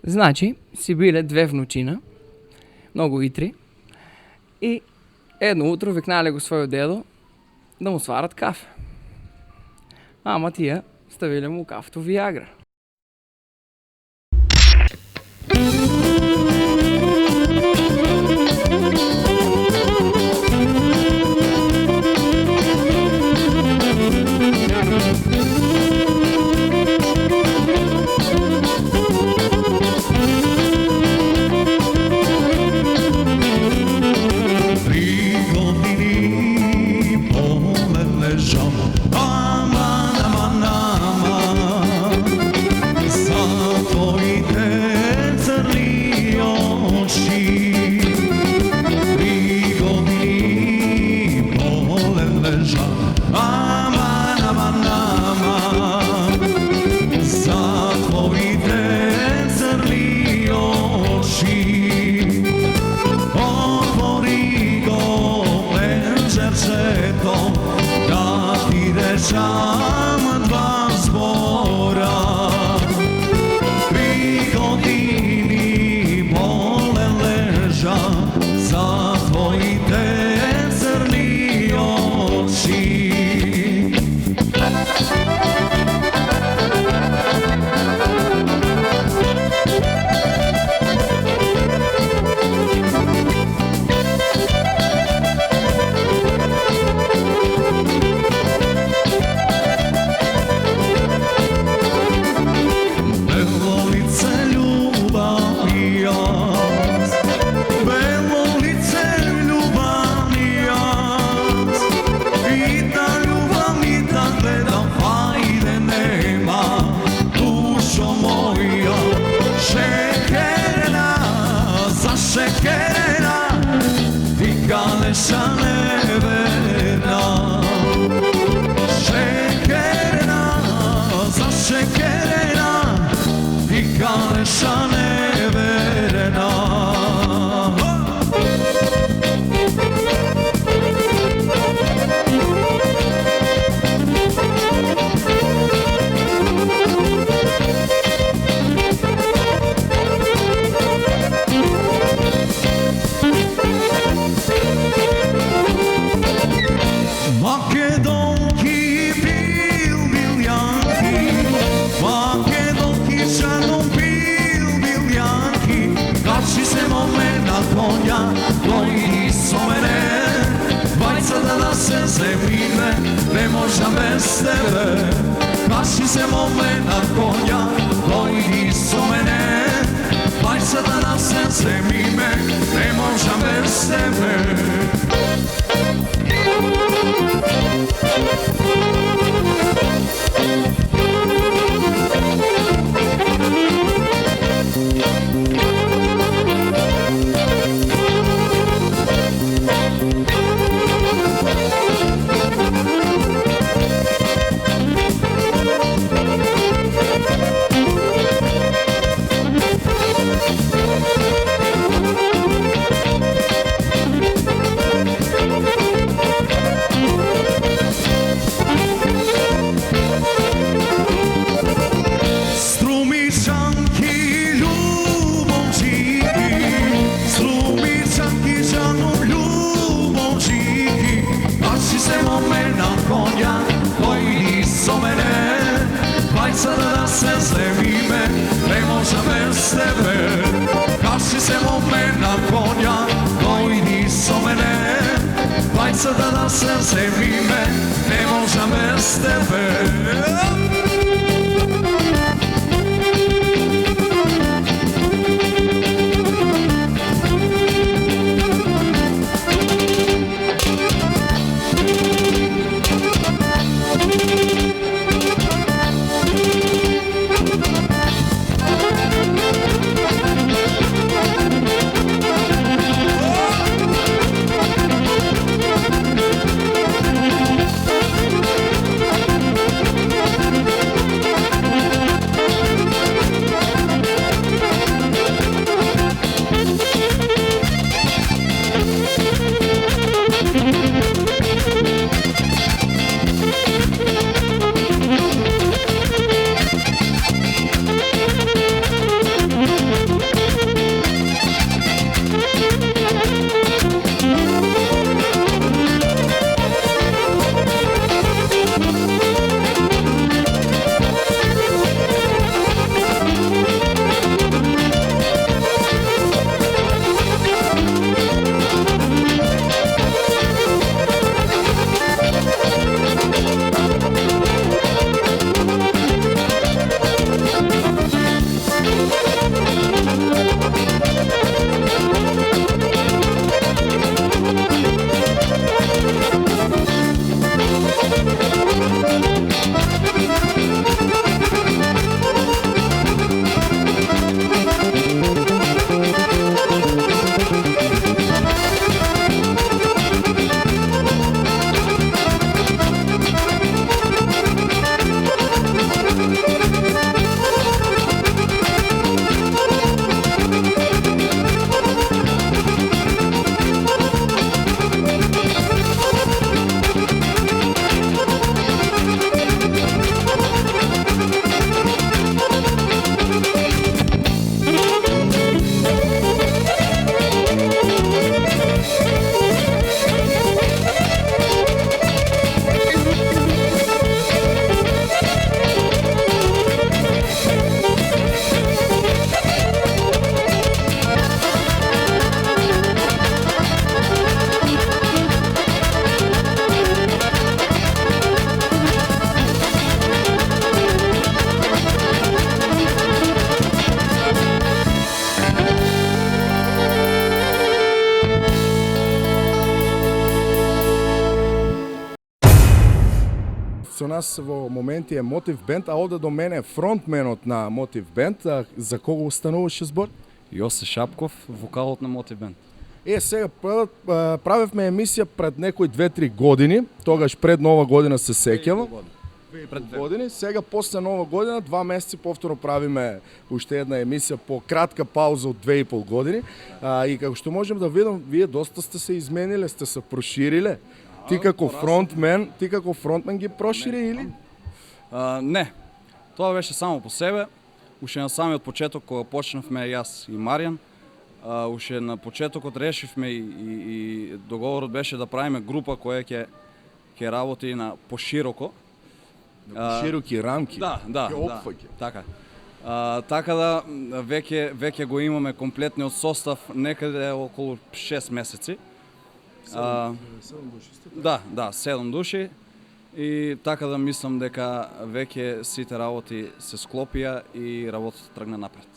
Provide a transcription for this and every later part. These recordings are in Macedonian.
Значи, си биле две внучина, много итри, и едно утро викнали го својот дедо да му сварат кафе. Ама тие ставиле му кафето Виагра. нас во моменти е Мотив Бенд, а овде до мене е фронтменот на Мотив Бенд. За кого установуваше збор? Јосе Шапков, вокалот на Мотив Бенд. Сега правевме емисија пред некои 2-3 години, тогаш пред Нова година се сеќавам. Пред години, сега после Нова година, 2 месеци повторно правиме уште една емисија по кратка пауза од 2,5 години. И како што можем да видам, вие доста сте се измениле, сте се прошириле. Ти како фронтмен ги прошири или? Не, тоа беше само по себе. Уште на самиот почеток кога почнавме јас и Маријан, уште на почетокот решивме и договорот беше да правиме група која ќе работи на пошироко. Широки рамки. Да. Така. Така да веќе го имаме комплетниот состав некаде околу 6 месеци. 7 души сте? Да, 7 души. И така да мислам дека веќе сите работи се склопија и работата тргна напред.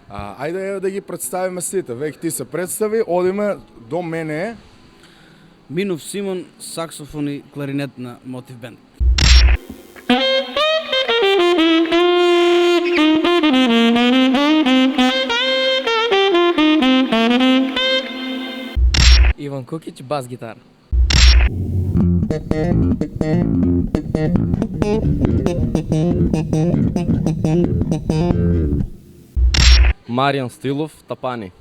Ајде да ги представиме сите. Веќе ти се представи, одиме до мене. Минов Симон, саксофон и кларинет на Мотив Бенд. Иван Кукич, бас гитара. Маријан Стилов, тапани.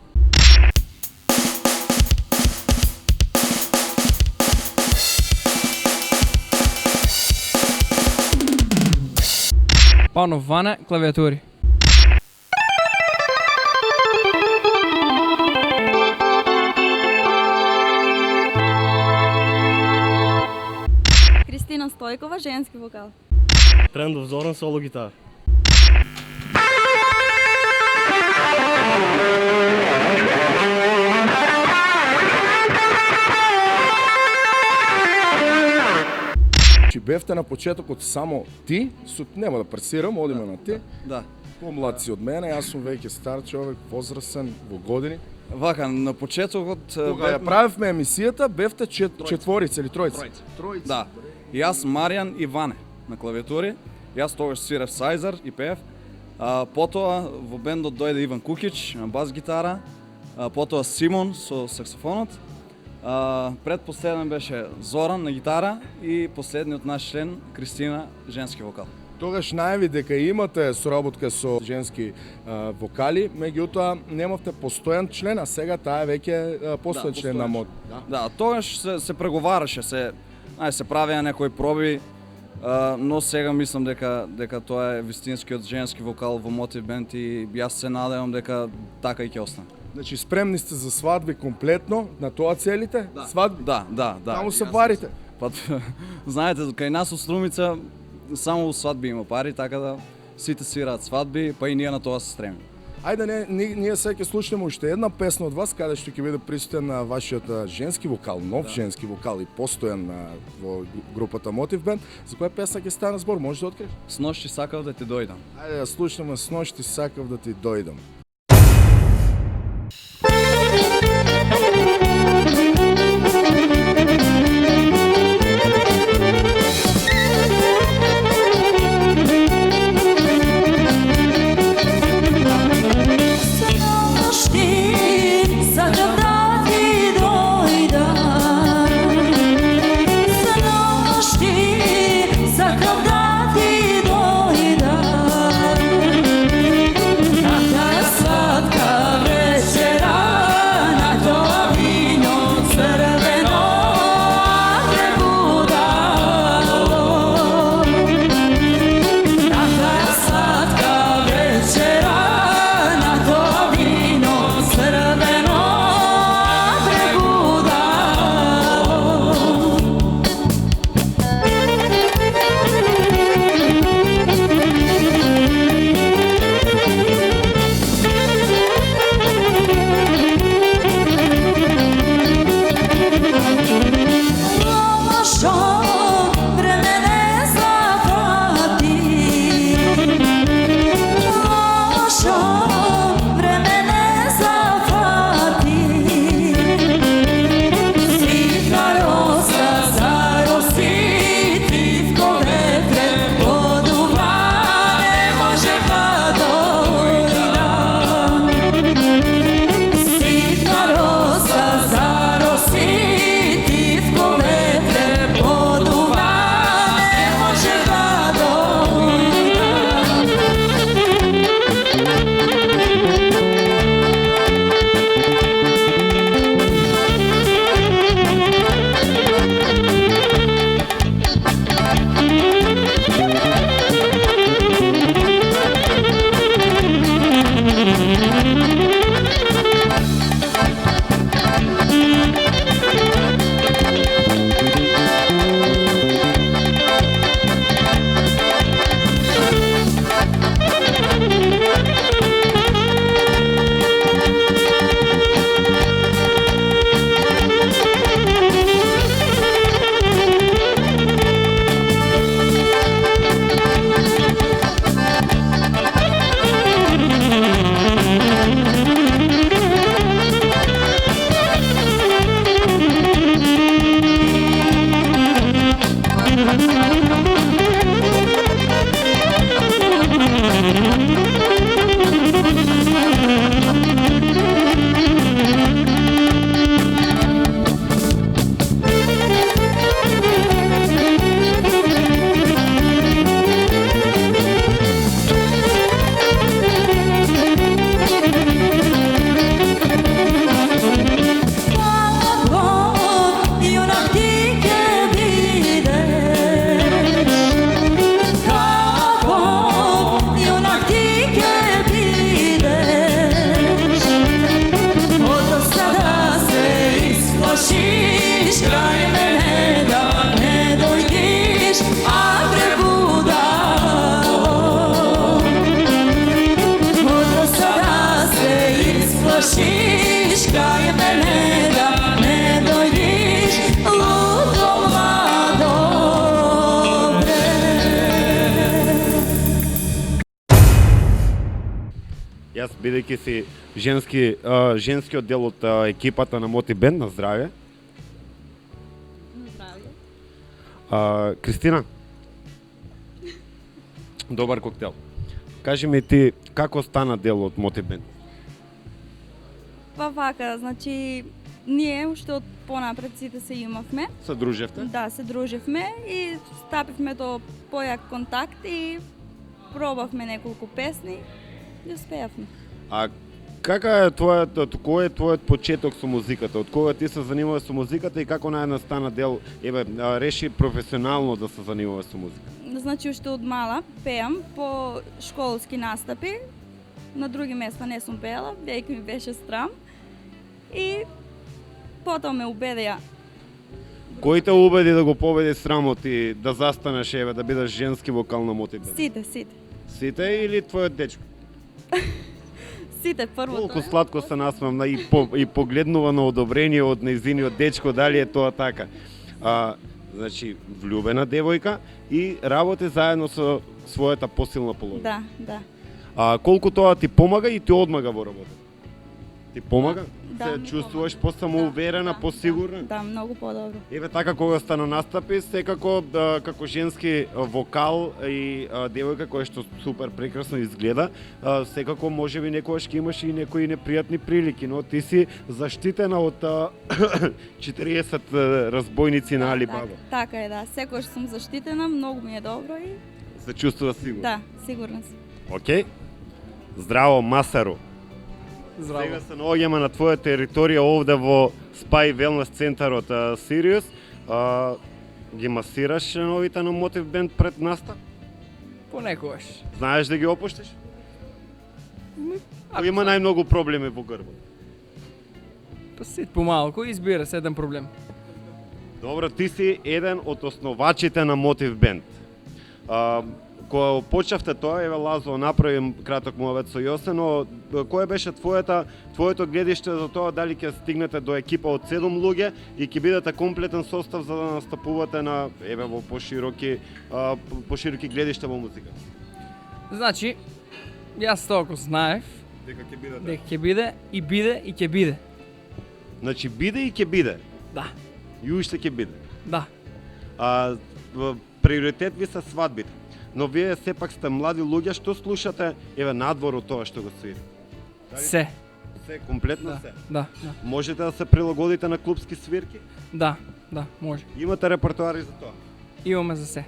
Панов Ване, клавиатури. Кристина Стојкова, женски вокал. Трендов Зоран, соло гитара. Бевте на почетокот само ти, нема да пресирам, одиме на ти. Да. Помлад си од мене, јас сум веќе стар човек, возрасен, во години. Вака, на почетокот... Кога ја правевме емисијата, бевте четворица или тројца? Тројца. Да. Јас, Маријан и Ване на клавиатури. Јас тогаш свирев сајзар и пеев. Потоа во бендот дојде Иван Кукич на бас гитара. Потоа Симон со саксофонот. Предпоследен беше Зоран на гитара и последниот наш член Кристина, женски вокал. Тогаш најави дека имате соработка со женски вокали, меѓутоа немавте постојан член, а сега таа е веќе постојан член на МОД. Да, тогаш се преговараше, се правеа некои проби, но сега мислам дека тоа е вистинскиот женски вокал во Мотив Бенд и јас се надевам дека така и ќе остане. Значи спремни сте за свадби комплетно, на тоа целите? Да. Свадби? Да. Само се парите? Па, знаете, кај нас во Струмица само свадби има пари, така да сите свираат свадби, па и ние на тоа се стремиме. Ајде, ние сега ќе слушнеме уште една песна од вас, каде што ќе биде присутен на вашиот женски вокал, нов женски вокал и постојан во групата Мотив Бенд. За која песна ќе стане збор, можеш да откриеш? Сношти сакав да ти дојдам. Ајде да слушнеме Сношти сакав да ти дојдам. Sakav da ti dojdam, Јас бидејќи си женскиот дел од екипата на Моти Бенд, на здравје. Здравје. Кристина. Добар коктел. Кажи ми ти како стана дел од Моти Бенд? Па вака, значи ние уште од понапред сите се имавме. Се дружевте? Да, се дружевме и стапивме до појак контакт и пробавме неколку песни и успеавме. А кака е кој е твојот почеток со музиката? Од кога ти се занимава со музиката и како наедна стана дел, реши професионално да се занимава со музика? Значи уште од мала пеам по школски настапи. На други места не сум пеела, веќе ми беше страм. И потоа ме убедија. Кој те убеди да го победи срамот и да застанеш да бидеш женски вокал на Моти Бенд? Сите. Сите или твојот дечко? Сите прво. Колку сладко се насмевна и погледнува на одобрение од нејзиниот дечко, дали е тоа така? Значи, влюбена девојка и работи заедно со својата посилна половина. Да. Колку тоа ти помага и ти одмага во работа? Ти помага? Да, се ми чувствуваш помага. посамоуверена, Да, посигурна? Да, многу подобро. Така кога стана настапи, секако како женски вокал и девојка која што супер прекрасно изгледа, секако можеби некогаш ќе имаш и некои непријатни прилики, но ти си заштитена од 40 разбойници на Али Баба. Така е, да. Секогаш сум заштитена, многу ми е добро и Се чувствува сигурно. да, сигурна сум. Океј. Здраво, Масаро. Здраво. Сега се наоѓаме на твоја територија овде во Спа и Велнес центарот Сириус. Ги масираш членовите на Мотив Бенд пред настап? Понекогаш. Знаеш да ги опуштиш? Кој има најмногу проблеми во грбот? Па сит помалку, избира се еден проблем. Добро, ти си еден од основачите на Мотив Бенд. Кога почнавте тоа, Лазо направи краток муавет со Јосе, но кое беше твоето гледиште за тоа дали ќе стигнете до екипа од 7 луѓе и ќе бидете комплетен состав за да настапувате на во пошироки гледишта во музика? Значи, јас толку знаев Дека ќе бидете. дека ќе биде и ќе биде. Значи биде и ќе биде. Да, И уште ќе биде. да. Приоритет ви се свадбите. Но вие сепак сте млади луѓе, што слушате надвор од тоа што го свири? Се. Се, комплетно Да, се. да, Можете да се прилагодите на клубски свирки? да, може. Имате репертуари за тоа? Имаме за се.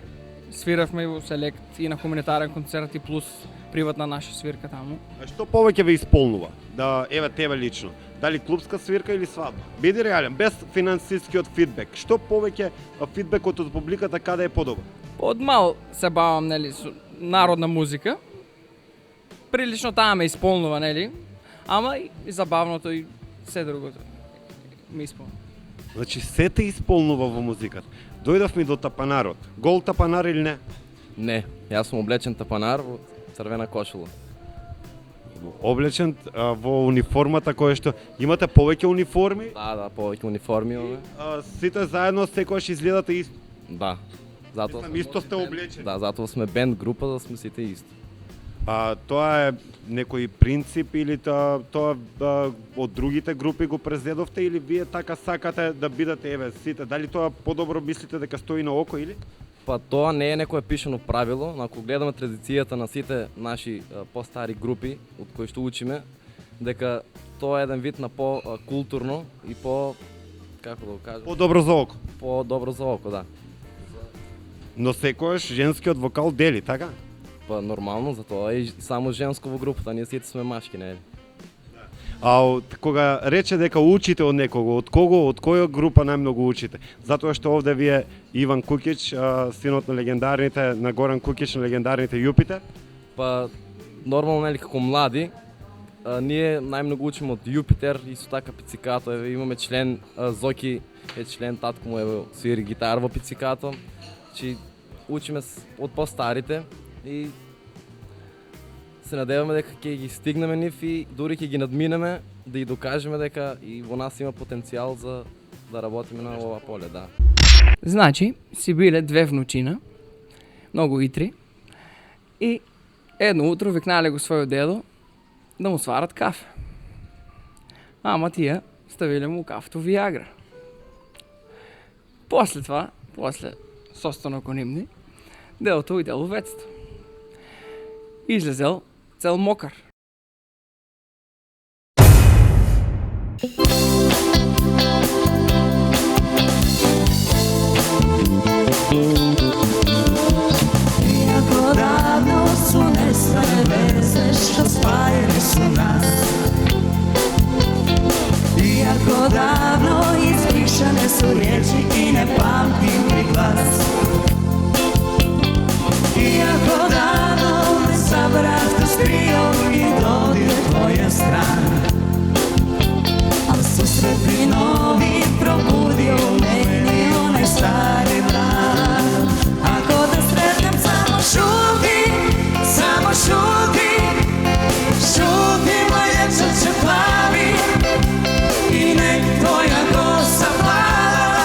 Свиравме и во Селект и на хуманитарен концерт и плюс приватна наша свирка таму. А што повеќе ве исполнува? Да, тебе лично. Дали клубска свирка или свадба? Биди реален, без финансискиот фидбек. Што повеќе фидбекот од публиката каде е подобар? Од мал се бавам, нели, со народна музика. Прилично таа ме исполнува, нели? Ама и забавното и се другото ме исполнува. Значи се те исполнува во музиката. Дојдовме до тапанарот. Гол тапанар или не? Не, јас сум облечен тапанар во црвена кошула. Облечен во униформата која што имате повеќе униформи, Да, повеќе униформи имаме. сите заедно секогаш изгледате исто. Да. Затоа Мислам, исто сте облечени. Да, затоа сме бенд група да сме сите исти. Тоа е некој принцип или тоа од другите групи го презедовте или вие така сакате да бидете сите? Дали тоа подобро мислите дека стои на око или? Па тоа не е некое пишано правило, но ако гледаме традицијата на сите наши постари групи од кои што учиме, дека тоа е еден вид на по-културно и како да го кажам, Подобро за око. по-добро за око, да. Но секојаш женскиот вокал дели, така? Па нормално, затоа е и само женско во групата, ние сите сме машки, не е? Кога рече дека учите од некого, од кого, од која група најмногу учите? Затоа што овде вие Иван Кукич, синот на легендарните, на Горан Кукич, на легендарните Јупитер. Па нормално, нели, како млади, ние најмногу учиме од Јупитер и со така Пицикато, имаме член Зоки, е член, татко му свири гитара во Пицикато. Значи учиме од постарите и се надеваме дека ќе ги стигнеме нив и дури ќе ги надминеме, да ги докажеме дека и во нас има потенцијал за да работиме на ова поле, да. Значи, си биле две внучина, многу итри, и едно утро викнале го својот дедо да му сварат кафе. Ама тия ставили му кафето Виагра. После това, после состаноконимни, делото и деловецето. Излезел цел мокър. Iako davno su nestale veze što spajali su nas, iako davno izbrišane su riječi i ne pamtim ni glas, iako davno me sa vrata skrio i dodir tvoja stran, al susret bi novi probudio u meni onaj stari dan. Ako te sretnem samo šuti, samo šuti, šuti moj dječače plavi i nek tvoja kosa plava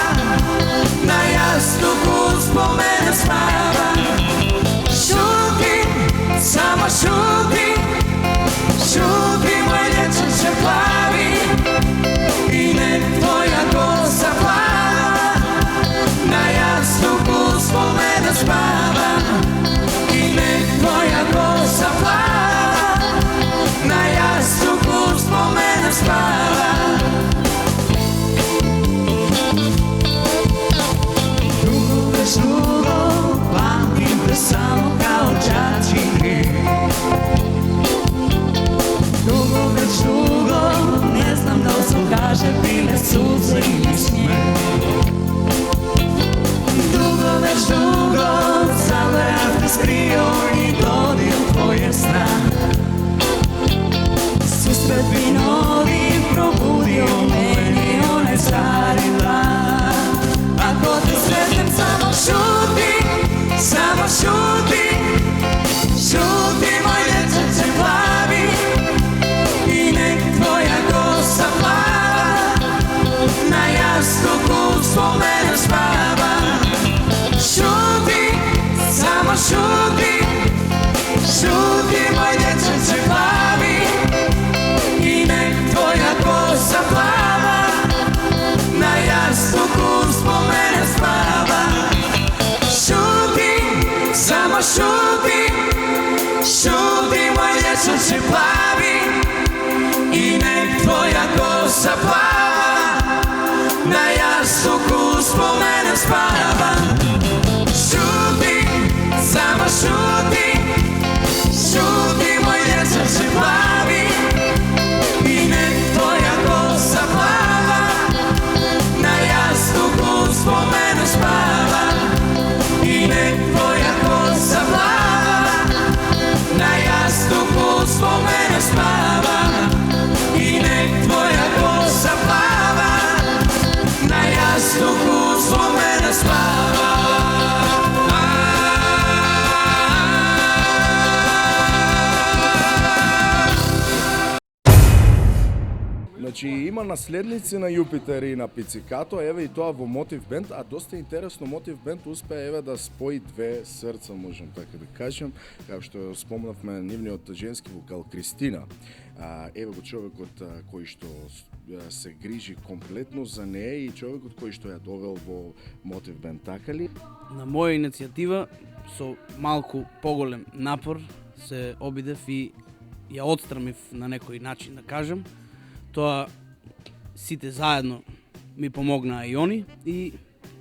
na jastuku spomene spava. Šuti, samo šuti, šuti moj dječače plavi i nek tvoja kosa plava na jastuku spomene spava. I nek tvoja kosa plava na jastuku spomene spava. Dugo već dugo pamtim te samo kao đačin grijeh. Dugo već dugo ne znam da li su kaže bile suze ili smijeh. Dugo već dugo za vrata skrio i dodir tvoje strane. Susret bi novi probudio u meni onaj stari dan. Ako te sretnem samo šuti, samo šuti, šuti moj dječače plavi i nek tvoja kosa plava na jastuku spomene spava. Šuti, samo šuti, šuti moj dječače plavi i nek tvoja kosa plava na jastuku spomene spava. Šuti, samo šuti, šuti moj dječače plavi i nek tvoja kosa plava na jastuku spomene spava. Šuti, samo šuti, šuti moj dječače plavi i nek tvoja kosa plava na jastuku spomene spava. I nek tvoja kosa plava na jastuku spomene spava. I nek tvoja kosa plava na jastuku spomene spava. Значи има наследници на Јупитер и на Пицикато, еве и тоа во Мотив Бенд, а доста интересно Мотив Бенд успеа еве да спои две срца, можам така да кажем, како што спомнавме нивниот женски вокал Кристина. Еве го човекот кој што се грижи комплетно за неја и човекот кој што ја довел во Мотив Бенд, така ли? На моја иницијатива, со малку поголем напор, се обидев и ја отстрамив на некој начин, да кажем. Тоа сите заедно ми помогнаа и они и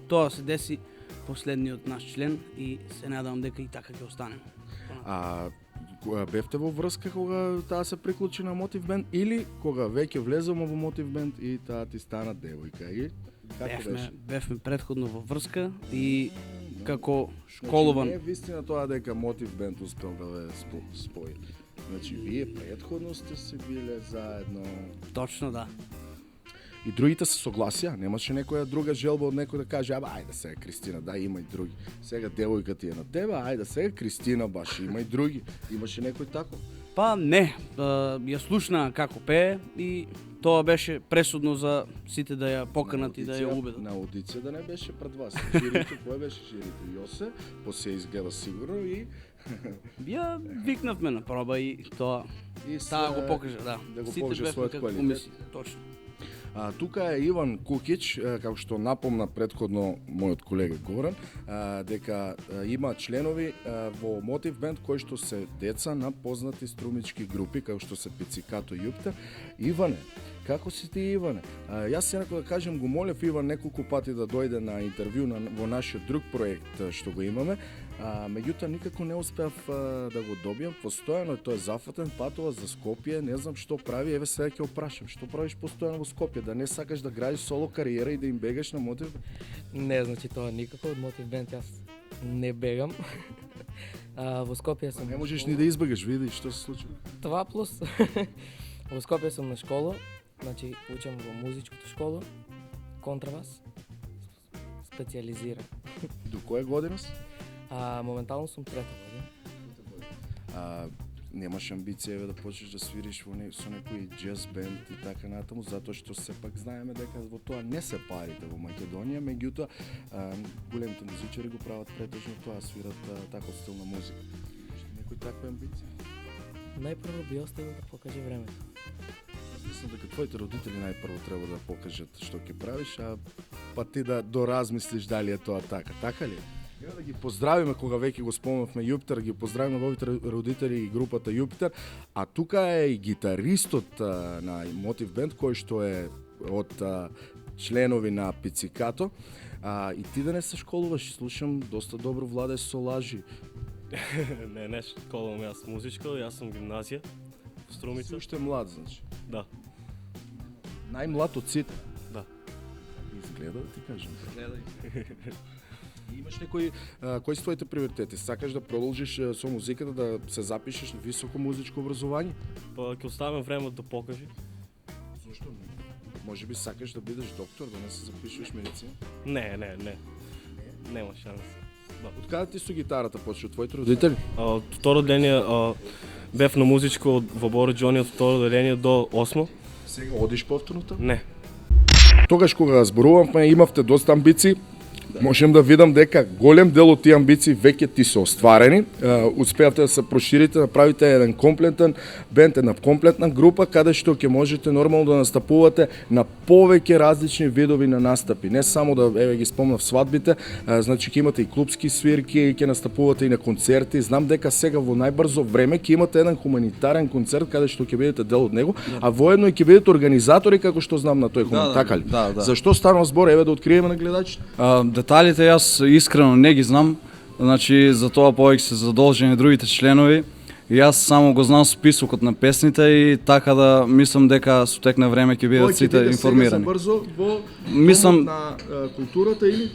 тоа се деси последниот наш член и се надевам дека и така ќе останеме. Бевте во врска кога таа се приклучи на Мотив Бенд или кога веќе влеземо во Мотив Бенд и таа ти стана девојка и како беше? Бевме предходно во врска и како школован. Значи, не е вистина тоа дека Мотив Бенд успел да ве спои. Значи, вие предходно сте се биле заедно. Точно, да. И другите се согласија? Немаше некоја друга желба од некој да каже, ајде сега Кристина, да, има и други. Сега девојка ти е на тебе, ајде сега Кристина баш, има и други. Имаше некој тако? Па не, ја слушнаа како пее и тоа беше пресудно за сите да ја поканат и да ја убедат. На аудиција да не беше пред вас. Жирито, кој беше жирито? Јосе, после изгледа сигурно и... Ја викнавме на проба и тоа го покажа, да. да го Сите покаже бевме својот како квалитет. комисија, точно. Тука е Иван Кукич, како што напомна предходно мојот колега Горан, дека има членови во Мотив Бенд кои што се деца на познати струмички групи, како што се Пицикато и Јуптер. Иване, како си ти, Иване? Јас секако да кажем, го молев Иван неколку пати да дојде на интервју во нашиот друг проект што го имаме, меѓутоа никако не успеав да го добијам. Постојано тој е зафатен, патува за Скопје, не знам што прави. Еве сега ќе опрашам, што правиш постојано во Скопје, да не сакаш да градиш соло кариера и да им бегаш на Мотив? Не, значи тоа никако од Мотив Бенд јас не бегам. Во Скопје сум. Не можеш ни да избегаш, види што се случува. Това плюс. Во Скопје сум на школа, значи учам во музичката школа, контрабас, специализиран. До која година си? Моментално сум трета година. Немаш амбиција еве да почнеш да свириш со некој джаз бенд и така натаму, затоа што сепак знаеме дека во тоа не се парите во Македонија, меѓутоа големите музичари го прават претежно тоа, свират таков стил на музика. Некој таква амбиција? Најпрво би оставил да покаже времето. Мислам дека твоите родители најпрво треба да покажат што ќе правиш, па ти да доразмислиш дали е тоа така. Така ли? Ева да ги поздравиме кога веќе го спомнавме Јуптер, ги поздравиме неговите родители и групата Јуптер, а тука е и гитаристот на Мотив Бенд кој што е од членови на Пицикато. И ти да не се школуваш, слушам доста добро владеш со лажи. Не школувам јас музичко, јас сум гимназија во Струмица. Си уште млад, значи. Да. Најмлад од сите. Да. Изгледа да ти кажам. Имаш некои кои се твоите приоритети? Сакаш да продолжиш со музиката, да се запишеш на високо музичко образование? Па ќе оставиме време да покаже. Зошто не? Може би сакаш да бидеш доктор, да не се запишеш медицина? Не. Нема шанс. Да. Од каде ти со гитарата почна? Твоите родители? Од второ деление бев на музичко во Боро Џони од второ деление до 8. Сега одиш повторно таму? Не. Тогаш кога зборувавме, имавте доста амбиции. Можем да видам дека голем дел од тие амбиции веќе ти се остварени. Успеавте да се проширите, да правите еден комплетен бенд, една комплетна група каде што ќе можете нормално да настапувате на повеќе различни видови на настапи. Не само да еве ги спомнав свадбите, значи ќе имате и клубски свирки, ќе настапувате и на концерти. Знам дека сега во најбрзо време ќе имате еден хуманитарен концерт каде што ќе бидете дел од него, а воедно и ќе бидете организатори како што знам на тој хуманитарен. Така ли? Да. Зашто станува збор, еве да откриеме на гледачите? Деталите јас искрено не ги знам, значи за тоа повеќе се задолжени другите членови. И јас само го знам списокот на песните и така да мислам дека со тек на време ќе бидат сите информирани. Брзо во Мислам на културата или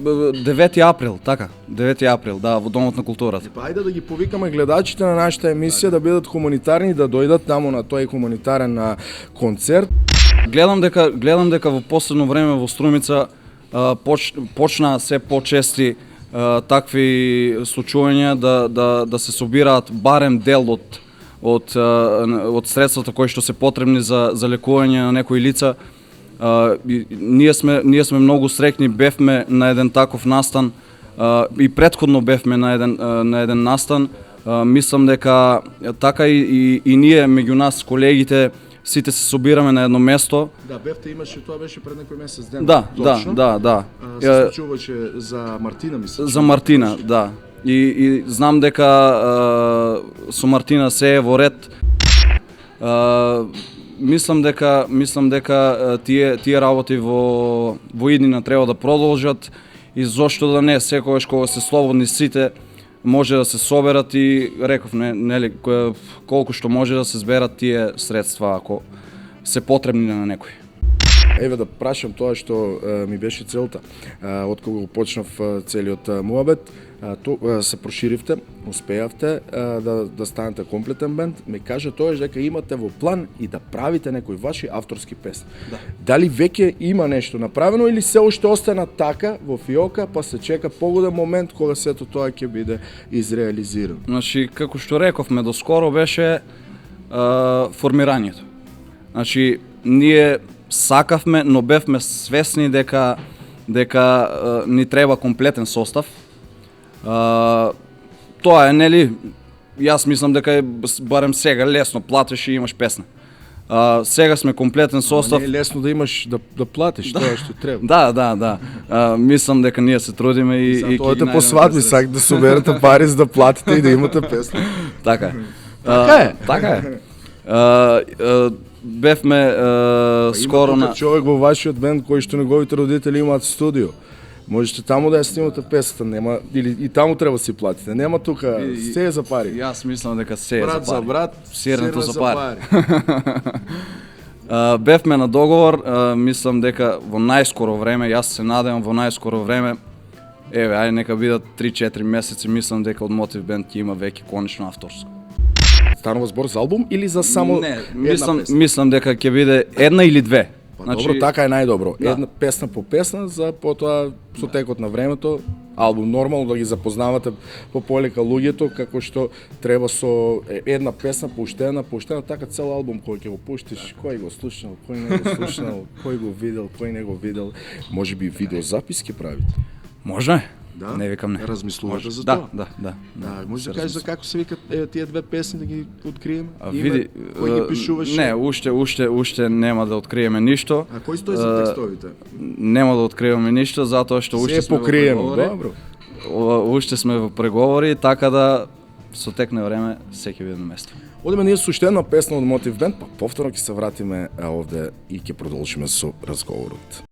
9 април, така, 9 април, да, во Домот на културата. па ајде да ги повикаме гледачите на нашата емисија да бидат хуманитарни, да дојдат таму на тој хуманитарен концерт. Гледам дека во последно време во Струмица почна се почести такви случувања да се собираат барем дел од средствата кои што се потребни за лекување на некои лица. Ние сме многу среќни, бевме на еден таков настан и претходно бевме на еден настан. Мислам дека така и ние меѓу нас колегите сите се собираме на едно место. Да, бевте имаше, тоа беше пред некој месец ден. Да. Се случуваше за Мартина, мислам. За Мартина, да. И знам дека со Мартина се е во ред. Мислам дека тие работи во иднина треба да продолжат и зошто да не, секогаш кога се слободни сите може да се соберат и реков нели колку што може да се зберат тие средства ако се потребни на некој. Еве да прашам тоа што ми беше целта. Откога го почнав целиот муабет, се проширивте, успеавте да станете комплетен бенд. Ме кажа тоа дека имате во план и да правите некои ваши авторски песни. Да. Дали веќе има нешто направено или се уште остана така во фиока, па се чека погоден момент кога сето тоа ќе биде изреализирано? Значи, како што рековме, доскоро беше формирањето. Значи, ние сакавме, но бевме свесни дека ни треба комплетен состав. Тоа е, нели, јас мислам дека е барем сега лесно, платиш и имаш песна. Сега сме комплетен состав. Не е лесно да имаш да платиш тоа што треба. Да. Мислам дека ние се трудиме и ќе одите по свадби, сак да соберете пари за да платите и да имате песна. Така е. Така е. Бевме скоро на на човек во вашиот бенд кој што неговите родители имаат студио. Можете таму да ја снимате песната, нема или и таму треба да си платите. Нема тука, се е за пари. Јас мислам дека се е Брат за за пари. брат, Сирнето сирна за пари. Бевме на договор, мислам дека во најскоро време, јас се надевам во најскоро време, еве, ајде нека бидат 3-4 месеци, мислам дека од Мотив Бенд ќе има веќе конечно авторско. Станува збор за албум или за само Не, една песна? мислам дека ќе биде една или две. Па добро, така е најдобро. Да. Една песна по песна, за потоа со текот на времето албум нормално да ги запознавате по полека луѓето како што треба со една песна пуштена, така цел албум кој ќе го пуштиш, кој го слушнал, кој не го слушнал, кој го видел, кој не го видел, можеби видеозапис ќе правите. Може? Да? Не викам не. Размислувате Може. за Да, тоа? да. Може да кажеш за како се викат тие две песни да ги откриеме? Види, кој ги пишуваше? Не, уште нема да откриеме ништо. А кој стои за текстовите? Нема да откриваме ништо затоа што уште Се сме во покриено, преговори. добро. Уште сме во преговори, така да со текне време се ќе биде на место. Одиме ние со уште една песна од Мотив Бенд, па повторно ќе се вратиме овде и ќе продолжиме со разговорот.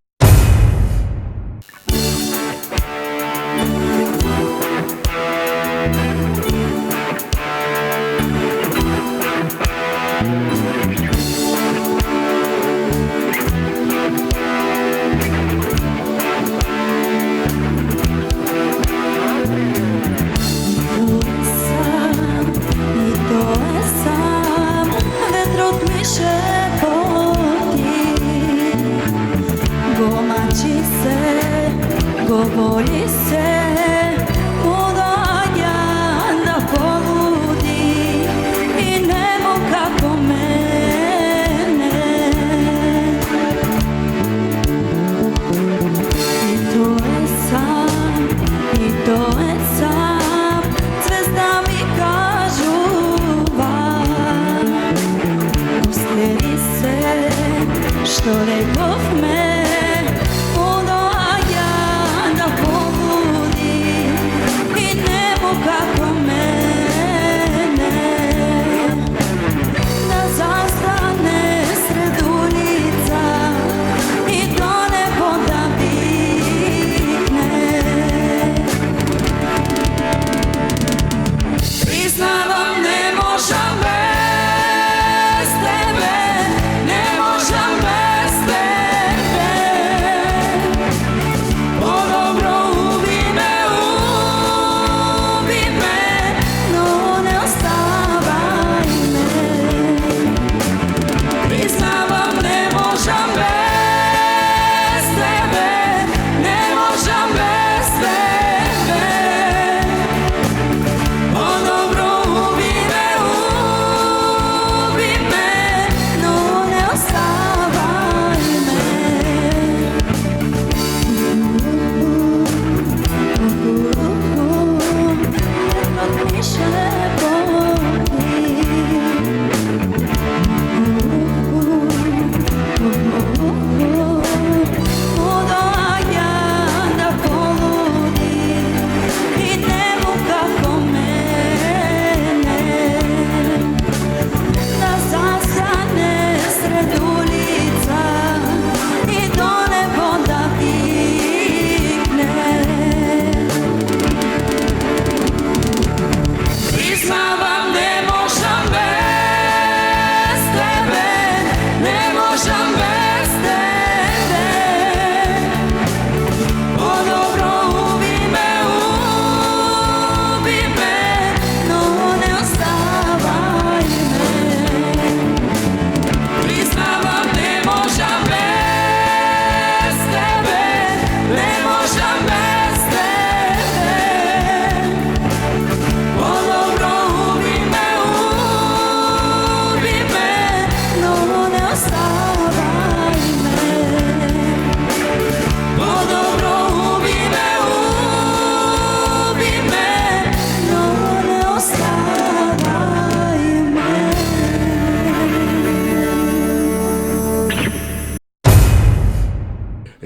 Govori se, udalja da poludi i nemo kako mene. I to je sam, zvezda mi kažu van. Uslijed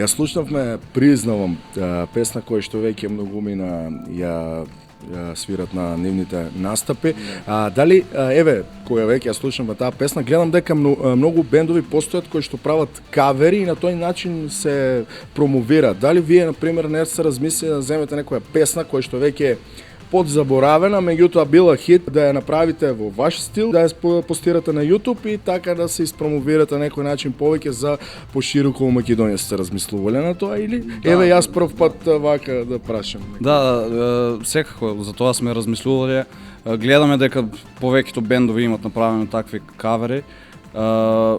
Ја слушнавме, признавам, песна која што веќе многумина ја свират на нивните настапи. Дали, еве, која веќе ја слушнавме таа песна, гледам дека многу бендови постојат кои што прават кавери и на тој начин се промовираат. Дали вие, например, не се размислили да земете некоја песна која што веќе е подзаборавена, меѓутоа била хит, да ја направите во ваш стил, да ја постирате на YouTube и така да се испромовирате на некој начин повеќе за пошироко во Македонија. Сте размислувале на тоа или? Да, еве јас прв пат вака да прашам. Да, секако за тоа сме размислувале. Гледаме дека повеќето бендови имат направени такви кавери.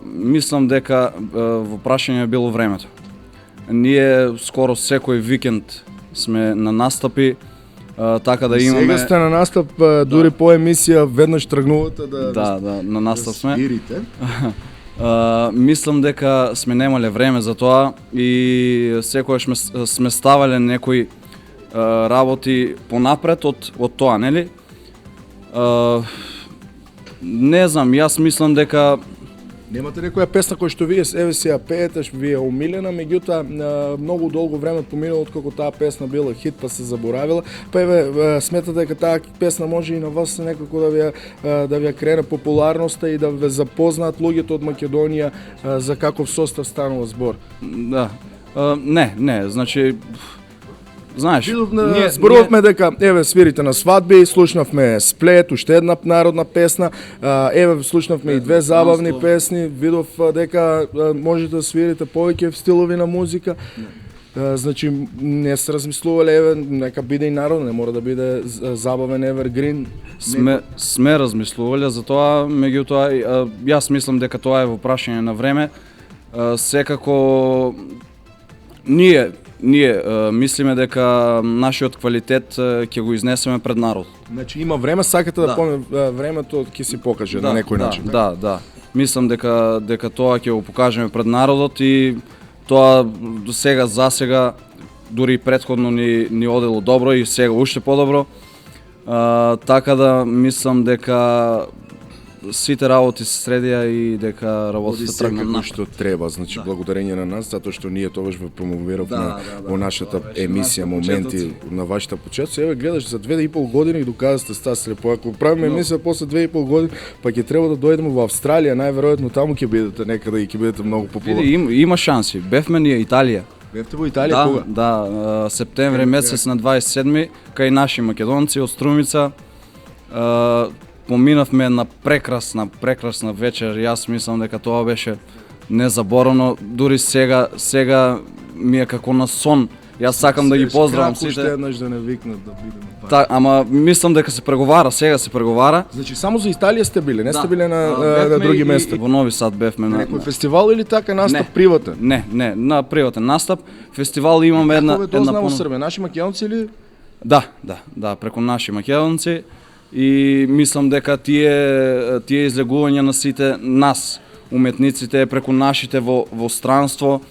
Мислам дека во прашање било времето. Ние скоро секој викенд сме на настапи. Така да имаме. Сега сте на настап, дури по емисија веднаш тргнувате да на настап сме. Свирите. Мислам дека сме немале време за тоа и секогаш сме ставале некои работи понапред од тоа, нели? Не знам, јас мислам дека немате некоја песна која што вие еве си ја пеете, што ви е омилена, меѓутоа многу долго време поминало откако таа песна била хит па се заборавила. Па еве сметате дека таа песна може и на вас некако да ви ја крене популарноста и да ве запознаат луѓето од Македонија за каков состав станува збор? Да. Не, значи знаеш, зборувавме дека еве свирите на свадби, слушнавме Сплет, уште една народна песна, еве слушнавме и две забавни песни, видов дека можете да свирите повеќе стилови на музика. Значи не се размислувале еве нека биде и народна, не мора да биде забавен евергрин. Сме размислувале за тоа, меѓутоа јас мислам дека тоа е во прашање на време. Секако ние мислиме дека нашиот квалитет ќе го изнесеме пред народ. Значи има време, сакате да времето ќе се покаже на некој начин. Да. Мислам дека тоа ќе го покажеме пред народот и тоа до сега засега дури претходно ни одело добро и сега уште подобро. Така да мислам дека сите работи се средија и дека работата тргна на што треба, значи благодарение на нас, затоа што ние тогаш ве промовиравме во нашата емисија моменти на вашата почетоци. Еве гледаш за 2,5 години и доказа сте Стас Лепо. Ако правиме емисија после 2,5 години, па ќе треба да дојдеме во Австралија, најверојатно таму ќе бидете некаде и ќе бидете многу популарни. Има шанси. Бевме ние Италија. Бевте во Италија кога? Да, септември месец на 27 кај наши македонци од Струмица. Поминавме на прекрасна вечер. Јас мислам дека тоа беше незаборавно. Дури сега ми е како на сон. Јас сакам да ги поздравам сите. Уште еднаш да не викнат да бидеме. Ама мислам дека се преговара, сега се преговара. Значи само за Италија сте биле, не сте биле на други места. Во Нови Сад бевме на некој фестивал или така настап приватен? Не, на приватен настап. Фестивал имаме една во Србија, наши македонци или? Да, преку наши македонци. И мислам дека тие излегувања на сите нас, уметниците, преку нашите во странство.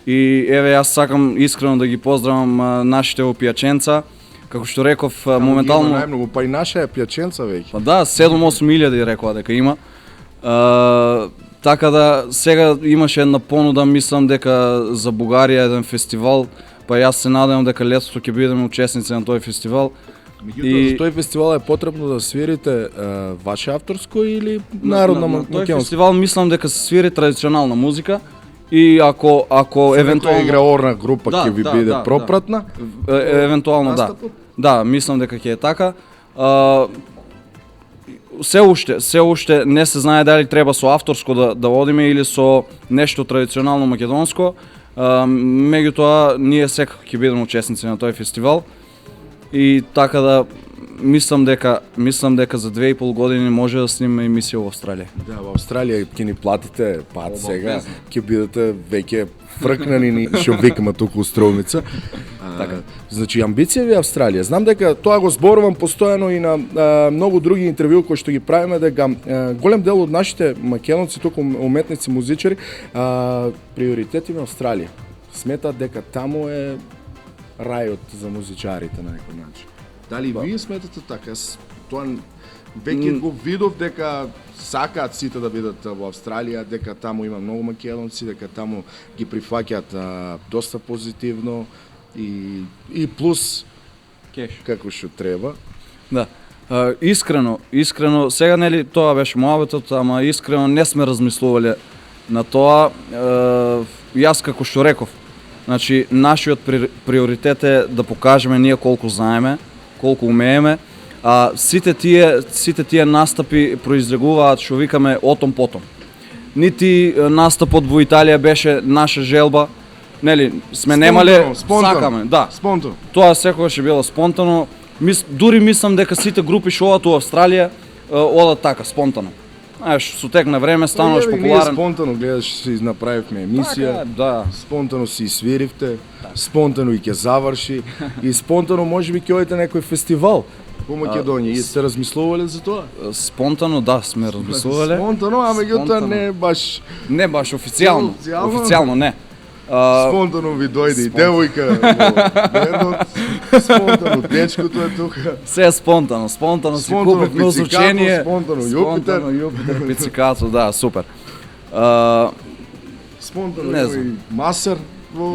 И еве јас сакам искрено да ги поздравам нашите во Пијаченца. Како што реков, моментално најмногу, па и наша е Пијаченца веќе. Па да, 7-8 илјади рекоа дека има. Така да сега имаше една понуда, мислам дека за Бугарија еден фестивал, па јас се надевам дека летото ќе бидеме учесници на тој фестивал. И за тој фестивал е потребно да свирите ваше авторско или народно македонско? Тој фестивал мислам дека се свири традиционална музика и ако евентуално игра орна група ќе ви биде пропратна, евентуално да, мислам дека ќе е така. Се уште не се знае дали треба со авторско да одиме или со нешто традиционално македонско. Меѓутоа ние секако ќе бидеме учесници на тој фестивал. И така да мислам дека за 2,5 години може да снимаме емисија во Австралија. Да, во Австралија ќе ни платите пат сега, ќе бидете веќе фркнани што викаме туку у Струмица. Така. Значи амбиција ви е Австралија. Знам дека тоа го зборувам постојано и на многу други интервју кои што ги правиме, дека голем дел од нашите македонци туку уметници, музичари, приоритети на Австралија. Сметаат дека таму е рајот за музичарите на некој начин. Дали вие сметате така? Тоа Веќе го видов дека сакаат сите да бидат во Австралија, дека таму има многу македонци, дека таму ги прифаќаат доста позитивно и плюс Кеш. како што треба. Да. Искрено, сега нели тоа беше мојавето, ама искрено не сме размислувале на тоа. Јас како што реков, значи нашиот приоритет е да покажеме ние колку знаеме, колку умееме, а сите тие настапи произлегуваат што викаме отом потом. Нити настапот во Италија беше наша желба, нели сме немале, сакаме, да. Спонтано. Тоа секогаш е било спонтано. Дури мислам дека сите групи што одат во Австралија одат така спонтано. Знаеш, со тек на време стануваш Ние популарен. спонтано гледаш, си направивме емисија, Така, да. спонтано си свиривте, спонтано и ќе заврши и спонтано можеби ќе одите на некој фестивал во Македонија. И сте размислувале за тоа? Спонтано, да, сме размислувале. Спонтано, а меѓутоа Спонтано. не баш официјално. Официјално? Официјално не. спонтано ви дојде и девојка во бендот, спонтано дечкото е тука. Се е спонтано си купивме озвучение. Спонтано Јупитер, пицикато, да, супер. Спонтано не има знам. и масер во...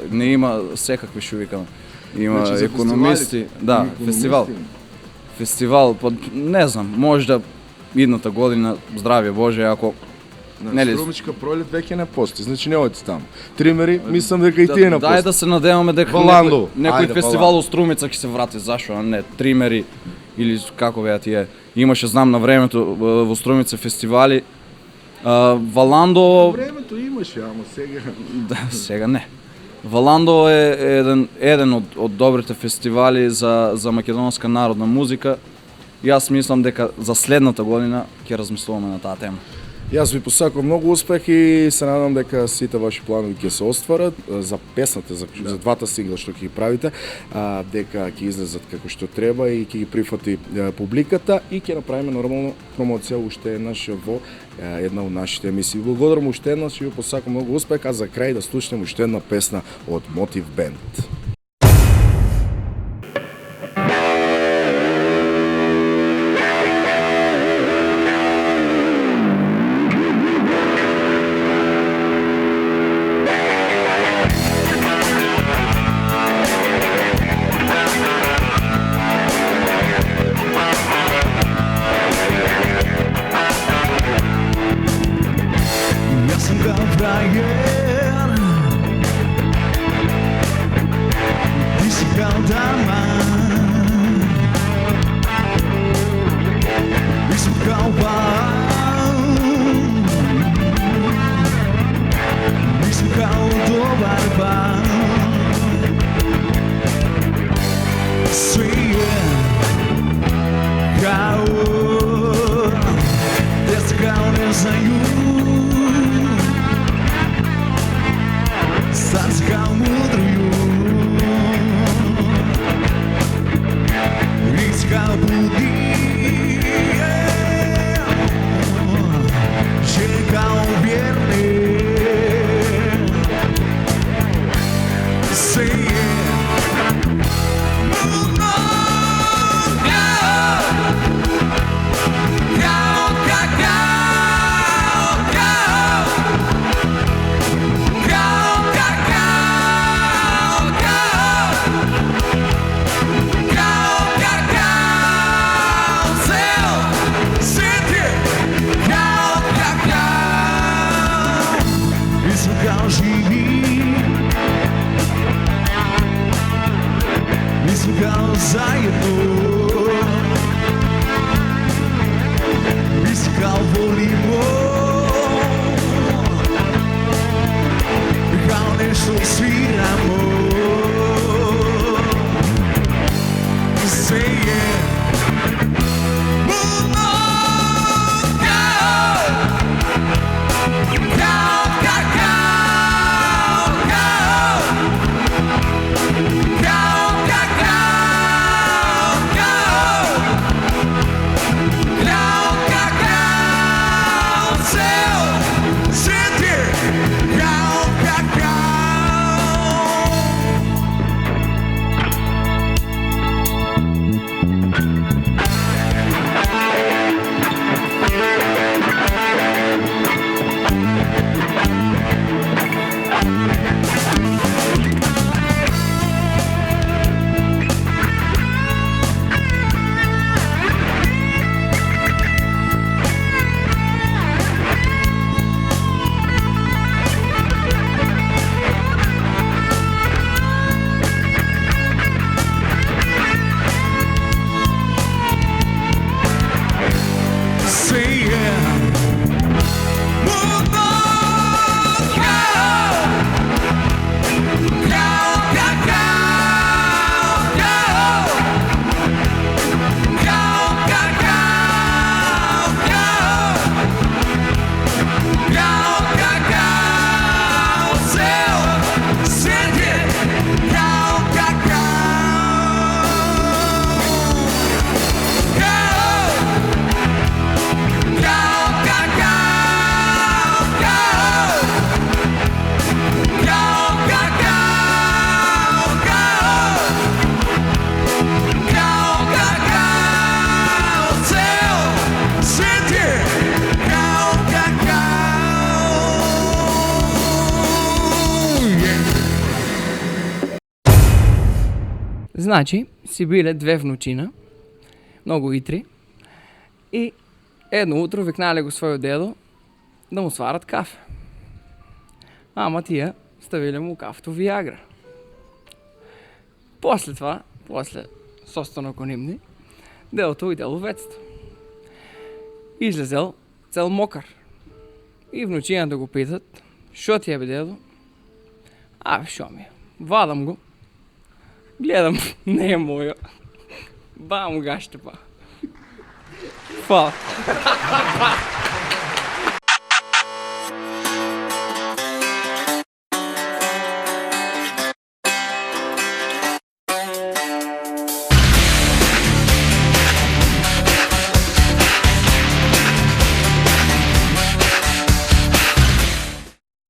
Има секакви што викаме. Има Значи, за економисти, да, економисти. фестивал, не знам, можда идната година, здравје Боже, ако Нели Струмичка пролет веќе не постои, значи не одите таму. Тримери, мислам дека и тие не постои. Дај да се надеваме дека некој фестивал во Струмица ќе се врати, зашо, а не Тримери или како беа тие. Имаше, знам, на времето во Струмица фестивали. Валандо... Времето имаше, ама сега... Да, сега не. Валандо е еден од добрите фестивали за македонска народна музика. Јас мислам дека за следната година ќе размислуваме на таа тема. Јас ви посакувам многу успех и се надам дека сите ваши планови ќе се остварат за песната, за двата сингла што ќе ги правите, дека ќе излезат како што треба и ќе ги прифати публиката и ќе направиме нормално промоција уште еднаш во една од нашите емисии. Благодарам уште еднаш и ви посакувам многу успех, а за крај да слушнеме уште една песна од Motiv Band. Јас сум као фрајер Значи, си биле 2 внучина, много итри, и едно утро викнале го својот дедо да му сварат кафе. Ама тие ставиле му кафето Виагра. После това, после состанок онимни, дедото иде ловецто. Излезел цел мокар. И внучината го питат, шо ти е бе, дедо? Абе, шо ми е? Вадам го. Гледам, не е мојо. Бам гащепа. Фала.